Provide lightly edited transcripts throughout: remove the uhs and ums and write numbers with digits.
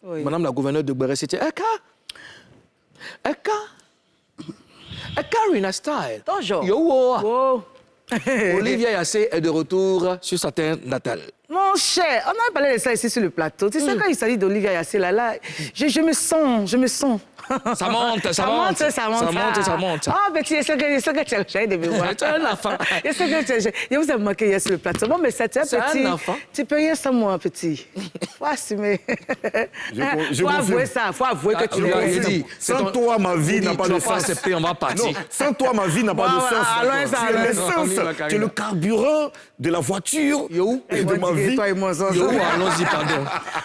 Oui. Madame la gouverneure de Gbere, c'était Eka Rina Style. Bonjour. Yo, Oh. Olivia Yassé est de retour sur sa terre natale. Mon cher, on a parlé de ça ici sur le plateau. Tu sais, quand il s'agit d'Olivia Yassé, là, je me sens. Ça monte. Ça monte. Ah, petit, je sais que tu as de me voir. Tu es un enfant. Je vous ai manqué hier sur le plateau. Bon, mais c'est un petit. un enfant. Tu peux rien sans moi, petit. Faut assumer. Faut avouer ça. Faut avouer que tu l'as dit. Sans toi, ma vie n'a pas de Tu vas sens. pas accepter, on va partir. Non, sans toi, ma vie n'a pas de sens. allons, ça, Tu es allons. l'essence, tu es le carburant de la voiture Yo. et de ma vie. Toi et moi, ça. Yo, allons-y, pardon.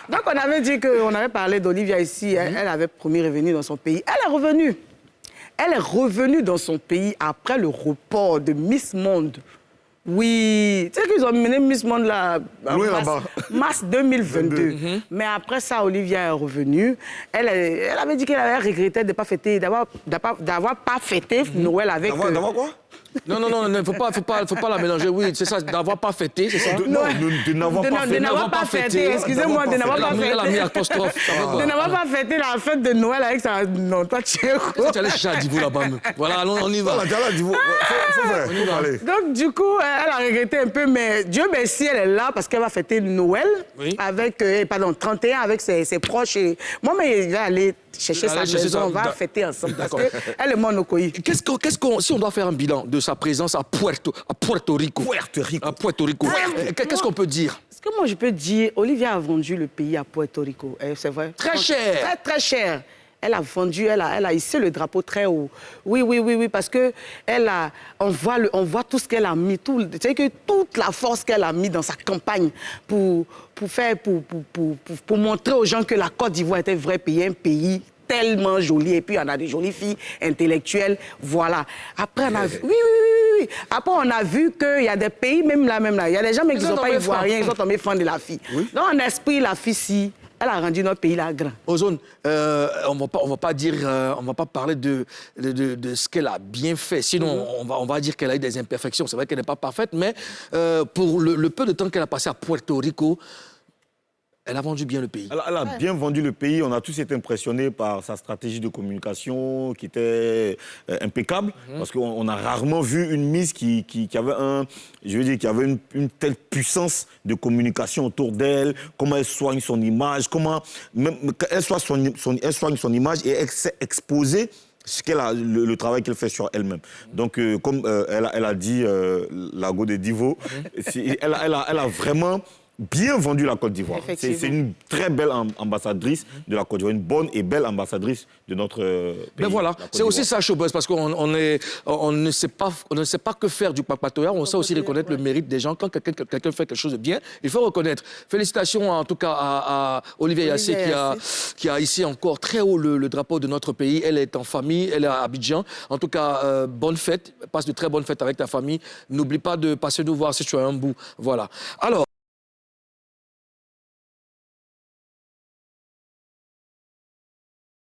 Donc, on avait dit qu'on avait parlé d'Olivia ici. Elle avait promis revenir dans son pays. Elle est revenue. Elle est revenue dans son pays après le report de Miss Monde. Oui, tu sais qu'ils ont mené Miss Monde là, Loin là-bas. mars 2022. Mais après ça, Olivia est revenue. Elle avait dit qu'elle avait regretté de ne pas fêter, d'avoir pas fêté Noël avec... D'avoir quoi? Non, faut pas la mélanger. Oui, c'est ça, d'avoir pas fêté, c'est ça? De n'avoir pas fêté. Excusez-moi, de n'avoir pas fêté. Elle a mis apostrophe. De n'avoir pas fêté la fête de Noël avec sa... Non, toi, tu es quoi? Tu allais chercher à Divou là-bas. Voilà, allons, on y va. Faut faire. Allez. Donc, du coup, elle a regretté un peu, mais Dieu merci, elle est là parce qu'elle va fêter Noël avec, 31 avec ses proches. Et... Moi, mais elle va aller chercher sa maison, on va fêter ensemble parce qu'elle est monocoïe. Si on doit faire un bilan de sa présence à Puerto Rico. Qu'est-ce qu'on peut dire? Ce que moi, je peux dire, Olivia a vendu le pays à Puerto Rico. C'est vrai. Très cher. Très, très cher. Elle a vendu, elle a hissé le drapeau très haut. Oui, parce que on voit tout ce qu'elle a mis, que toute la force qu'elle a mis dans sa campagne pour montrer aux gens que la Côte d'Ivoire était un vrai pays, un pays tellement joli. Et puis, on a des jolies filles intellectuelles, voilà. Après, on a vu... Oui. Après, on a vu qu'il y a des pays, même là, il y a des gens mais qui ne sont pas ivoiriens, ils sont tombés fans de la fille. Oui. Donc, en esprit, la fille, si... Elle a rendu notre pays là grand. Ozone, on va pas parler de ce qu'elle a bien fait. Sinon, on va dire qu'elle a eu des imperfections. C'est vrai qu'elle n'est pas parfaite, mais pour le peu de temps qu'elle a passé à Puerto Rico, elle a vendu bien le pays. Elle a bien vendu le pays. On a tous été impressionnés par sa stratégie de communication qui était impeccable. Parce qu'on a rarement vu une Miss qui avait une telle puissance de communication autour d'elle, comment elle soigne son image, elle soigne son image et elle s'est exposée le travail qu'elle fait sur elle-même. Donc, comme elle a dit, Lago de Divo, elle a vraiment bien vendu la Côte d'Ivoire. C'est une très belle ambassadrice de la Côte d'Ivoire, une bonne et belle ambassadrice de notre pays. Mais voilà, c'est aussi ça, Showbuzz, parce qu'on ne sait pas que faire du papatoya, on sait aussi reconnaître le mérite des gens. Quand quelqu'un fait quelque chose de bien, il faut reconnaître. Félicitations en tout cas à Olivia Yassé qui a ici encore très haut le drapeau de notre pays. Elle est en famille, elle est à Abidjan. En tout cas, bonne fête, passe de très bonnes fêtes avec ta famille. N'oublie pas de passer nous voir si tu as un bout. Voilà. Alors,